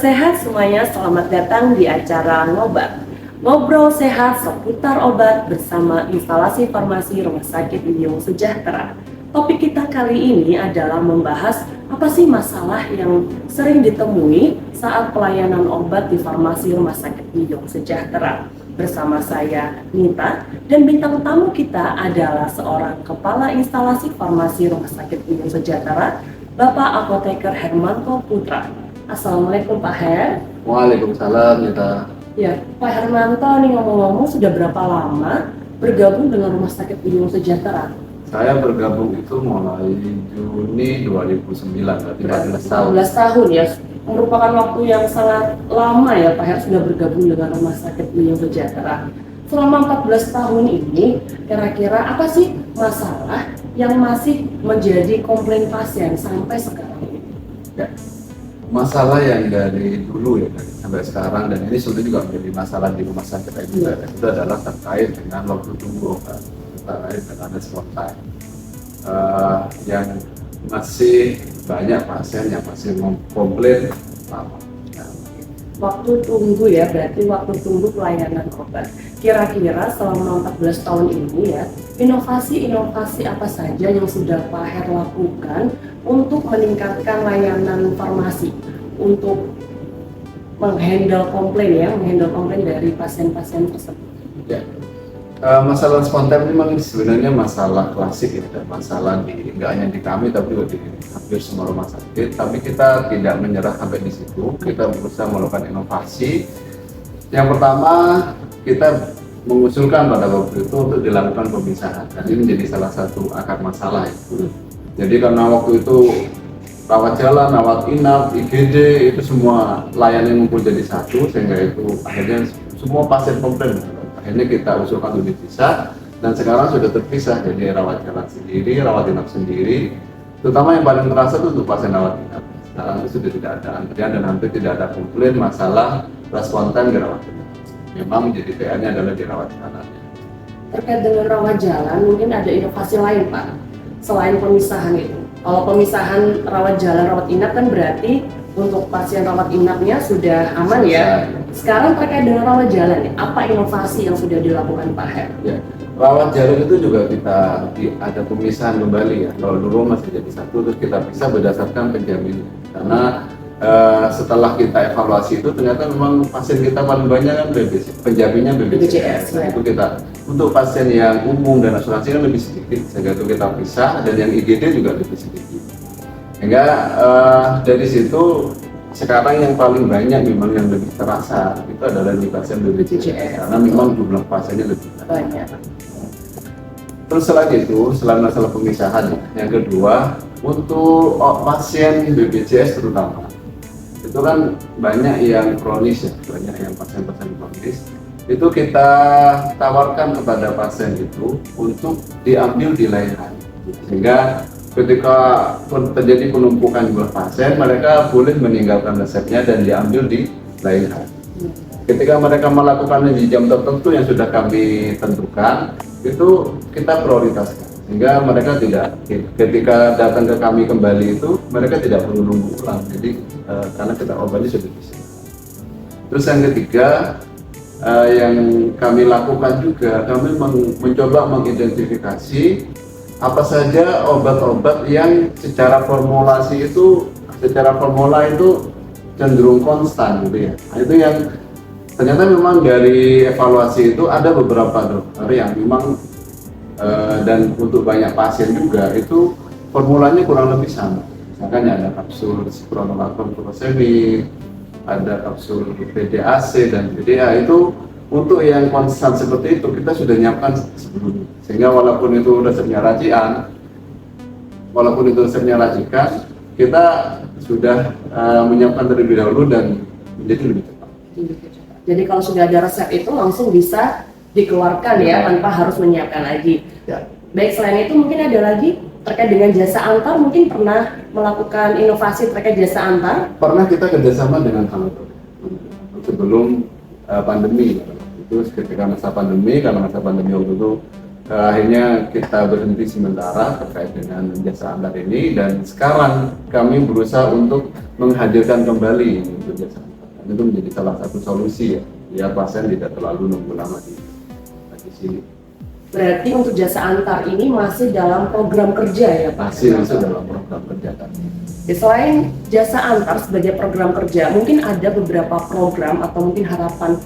sehat semuanya, selamat datang di acara Ngobat. Ngobrol sehat seputar obat bersama instalasi farmasi Rumah Sakit Biyung Sejahtera. Topik kita kali ini adalah membahas apa sih masalah yang sering ditemui saat pelayanan obat di farmasi Rumah Sakit Biyung Sejahtera. Bersama saya, Nita, dan bintang tamu kita adalah seorang kepala instalasi farmasi Rumah Sakit Biyung Sejahtera, Bapak Apoteker Hermanto Putra. Assalamualaikum Pak Her. Waalaikumsalam, Nita. Ya, Pak Hermanto nih ngomong-ngomong sudah berapa lama bergabung dengan Rumah Sakit Biyung Sejahtera? Saya bergabung itu mulai Juni 2009, berarti 14 tahun. 14 tahun ya, merupakan waktu yang sangat lama ya Pak Her sudah bergabung dengan Rumah Sakit Biyung Sejahtera. Selama 14 tahun ini, kira-kira apa sih masalah yang masih menjadi komplain pasien sampai sekarang ini? Ya. Masalah yang dari dulu ya, sampai sekarang, dan ini sudah juga menjadi masalah di rumah sakit juga, itu adalah terkait dengan waktu tunggu, terkait dengan response time. Yang masih banyak pasien yang masih komplain lama. Waktu tunggu ya, berarti waktu tunggu pelayanan obat. Kira-kira selama 14 tahun ini ya, inovasi-inovasi apa saja yang sudah Pak Her lakukan untuk meningkatkan layanan farmasi, untuk menghandle komplain dari pasien-pasien tersebut? Ya. Masalah spontan ini memang sebenarnya masalah klasik ya, dan masalah nggak hanya di kami tapi juga di hampir semua rumah sakit. Tapi kita tidak menyerah sampai di situ. Kita berusaha melakukan inovasi. Yang pertama, kita mengusulkan pada waktu itu untuk dilakukan pemisahan. Dan ini menjadi salah satu akar masalah itu. Jadi karena waktu itu rawat jalan, rawat inap, IGD itu semua layanan ngumpul jadi satu, sehingga itu akhirnya semua pasien komplain. Akhirnya kita usulkan untuk dipisah, dan sekarang sudah terpisah, jadi rawat jalan sendiri, rawat inap sendiri. Terutama yang paling terasa itu untuk pasien rawat inap. Sekarang itu sudah tidak ada antrian dan hampir tidak ada komplain masalah respon time di rawat inap. Memang menjadi PR-nya adalah di rawat jalan. Terkait dengan rawat jalan, mungkin ada inovasi lain Pak, selain pemisahan itu. Kalau pemisahan rawat jalan, rawat inap kan berarti untuk pasien rawat inapnya sudah aman ya. Sekarang terkait dengan rawat jalan, apa inovasi yang sudah dilakukan Pak Her? Ya, rawat jalan itu juga kita ada pemisahan kembali ya. Kalau dulu masih jadi satu, terus kita pisah berdasarkan penjamin. Karena setelah kita evaluasi itu ternyata memang pasien kita paling banyak kan penjaminnya BPJS. Nah, itu kita untuk pasien yang umum dan asuransi kan lebih sedikit, sehingga itu kita pisah, dan yang IGD juga lebih sedikit. Sehingga dari situ sekarang yang paling banyak memang yang lebih terasa itu adalah di pasien BPJS, karena memang jumlah pasiennya lebih banyak. Terus selain masalah pemisahan, yang kedua untuk pasien BPJS terutama itu kan banyak yang kronis ya, banyak yang pasien-pasien kronis. Itu kita tawarkan kepada pasien itu untuk diambil di lain hari, sehingga ketika terjadi penumpukan jumlah pasien, mereka boleh meninggalkan resepnya dan diambil di lain hari. Ketika mereka melakukannya di jam tertentu yang sudah kami tentukan, itu kita prioritaskan, sehingga mereka tidak, ketika datang ke kami kembali itu mereka tidak perlu nunggu ulang. Jadi karena kita obatnya sudah bisa. Terus yang ketiga, yang kami lakukan juga, kami mencoba mengidentifikasi apa saja obat-obat yang secara formula itu cenderung konstan gitu ya. Nah, itu yang ternyata memang dari evaluasi itu ada beberapa dokter yang memang dan untuk banyak pasien juga itu formulanya kurang lebih sama. Misalkan ada kapsul spironolactone furosemid, ada kapsul PDAC dan PDA. Itu untuk yang konstan seperti itu kita sudah nyiapkan sebelumnya, sehingga walaupun itu resepnya racikan, kita sudah menyiapkan terlebih dahulu dan menjadi lebih cepat. Jadi kalau sudah ada resep itu langsung bisa dikeluarkan ya, tanpa harus menyiapkan lagi. Ya. Baik, selain itu mungkin ada lagi terkait dengan jasa antar, mungkin pernah melakukan inovasi terkait jasa antar? Pernah kita kerjasama dengan Halodoc sebelum pandemi. Itu ketika masa pandemi, karena masa pandemi waktu itu akhirnya kita berhenti sementara terkait dengan jasa antar ini, dan sekarang kami berusaha untuk menghadirkan kembali untuk jasa antar. itu menjadi salah satu solusi ya, biar pasien tidak terlalu nunggu lama di sini. Berarti untuk jasa antar ini masih dalam program kerja ya Pak? Masih dalam program kerja kami. Ya, selain jasa antar sebagai program kerja, mungkin ada beberapa program atau mungkin harapan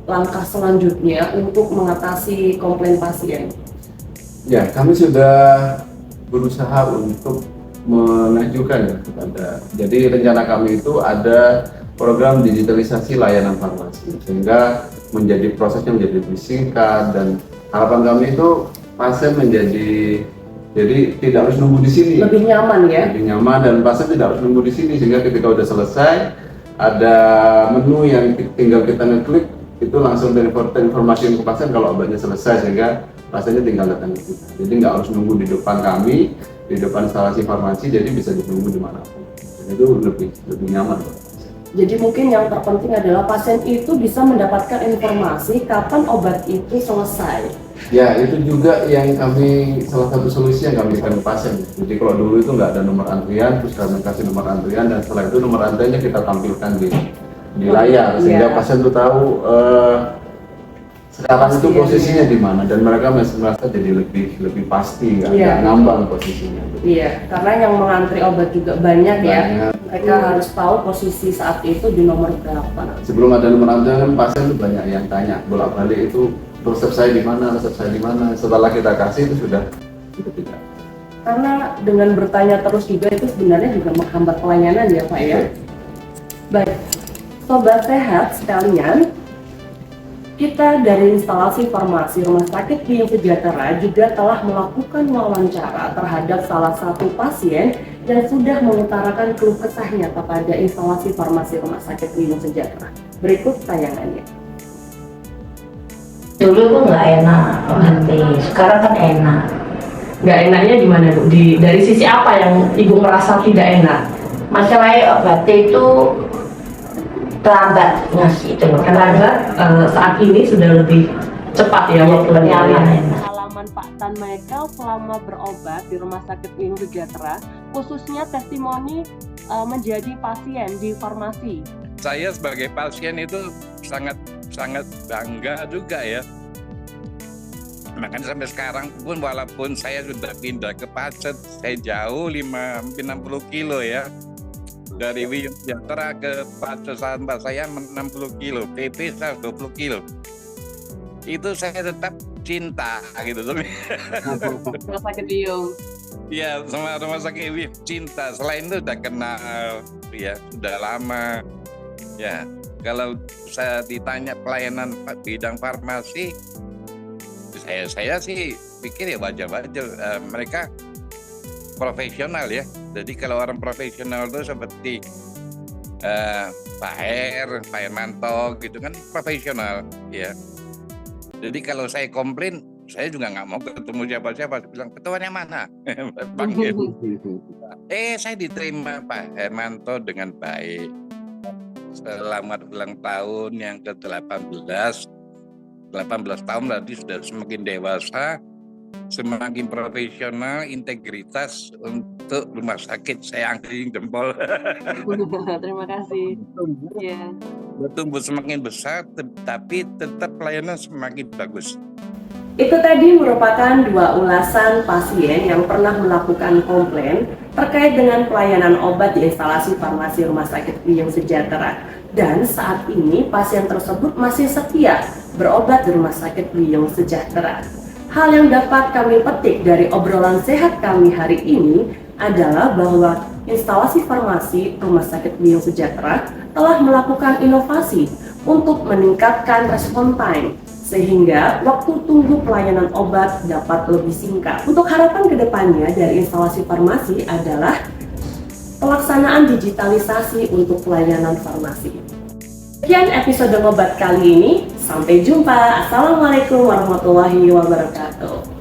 langkah selanjutnya untuk mengatasi komplain pasien. Ya, kami sudah berusaha untuk mengajukan ya kepada. Jadi rencana kami itu ada program digitalisasi layanan farmasi sehingga menjadi prosesnya menjadi lebih singkat, dan harapan kami itu pasien menjadi jadi tidak harus nunggu di sini. Lebih nyaman ya? Lebih nyaman, dan pasien tidak harus nunggu di sini sehingga ketika udah selesai ada menu yang tinggal kita ngeklik itu langsung informasi ke pasien kalau obatnya selesai, sehingga pasiennya tinggal datang ke kita. Jadi nggak harus nunggu di depan kami, di depan instalasi farmasi, jadi bisa ditunggu dimanapun. Dan itu lebih nyaman. Jadi mungkin yang terpenting adalah pasien itu bisa mendapatkan informasi kapan obat itu selesai. Ya, itu juga yang salah satu solusi yang kami berikan ke pasien. Jadi kalau dulu itu nggak ada nomor antrian, terus kami kasih nomor antrian, dan setelah itu nomor antriannya kita tampilkan di layar, sehingga pasien tuh tahu sekarang itu posisinya di mana, dan mereka merasa jadi lebih pasti, nggak ngambang posisinya. Iya, karena yang mengantri obat juga banyak ya. Mereka harus tahu posisi saat itu di nomor berapa. Sebelum ada nomor antrian, pasien tuh banyak yang tanya bolak-balik itu resep saya di mana, resep saya di mana. Setelah kita kasih itu sudah tidak. Karena dengan bertanya terus juga itu sebenarnya juga menghambat pelayanan ya Pak ya. Baik, Sobat Sehat sekalian, kita dari instalasi farmasi Rumah Sakit Biyung Sejahtera juga telah melakukan wawancara terhadap salah satu pasien yang sudah mengutarakan keluh kesahnya kepada instalasi farmasi Rumah Sakit Biyung Sejahtera. Berikut tayangannya. Dulu tuh nggak enak nanti, sekarang kan enak. Nggak enaknya di mana Bu? Dari sisi apa yang Ibu merasa tidak enak? Masalahnya obatnya itu terlambat ngasih itu loh. Karena saat ini sudah lebih cepat ya waktunya. Enak. Pengalaman Pak Tan Michael selama berobat di Rumah Sakit Biyung Sejahtera, khususnya testimoni menjadi pasien di farmasi. Saya sebagai pasien itu sangat bangga juga ya. Makanya sampai sekarang pun walaupun saya sudah pindah ke Pacet, saya jauh 60 kilo ya. Dari Biyung Sejahtera ke Pacet Sampah saya 60 kilo, PP 120 kilo. Itu saya tetap cinta gitu. Rumah Sakit Biyung. Iya, sama Rumah Sakit Biyung cinta. Selain itu udah kenal, ya sudah lama. Ya, kalau saya ditanya pelayanan bidang farmasi, saya sih pikir ya wajar-wajar. Mereka profesional ya. Jadi kalau orang profesional itu seperti Pak Hermanto gitu kan profesional ya. Jadi kalau saya komplain, saya juga nggak mau ketemu siapa-siapa. Saya bilang ketuanya mana? Panggil. Saya diterima Pak Hermanto dengan baik. Selamat ulang tahun yang ke-18. 18 tahun berarti sudah semakin dewasa, semakin profesional, integritas untuk rumah sakit. Saya angkat jempol. Terima kasih. Ya. Bertumbuh semakin besar, tapi tetap pelayanan semakin bagus. Itu tadi merupakan dua ulasan pasien yang pernah melakukan komplain terkait dengan pelayanan obat di instalasi farmasi Rumah Sakit Biyung Sejahtera. Dan saat ini pasien tersebut masih setia berobat di Rumah Sakit Biyung Sejahtera. Hal yang dapat kami petik dari obrolan sehat kami hari ini adalah bahwa instalasi farmasi Rumah Sakit Biyung Sejahtera telah melakukan inovasi untuk meningkatkan respon time, sehingga waktu tunggu pelayanan obat dapat lebih singkat. Untuk harapan kedepannya dari instalasi farmasi adalah pelaksanaan digitalisasi untuk pelayanan farmasi. Sekian episode ngobat kali ini. Sampai jumpa. Assalamualaikum warahmatullahi wabarakatuh.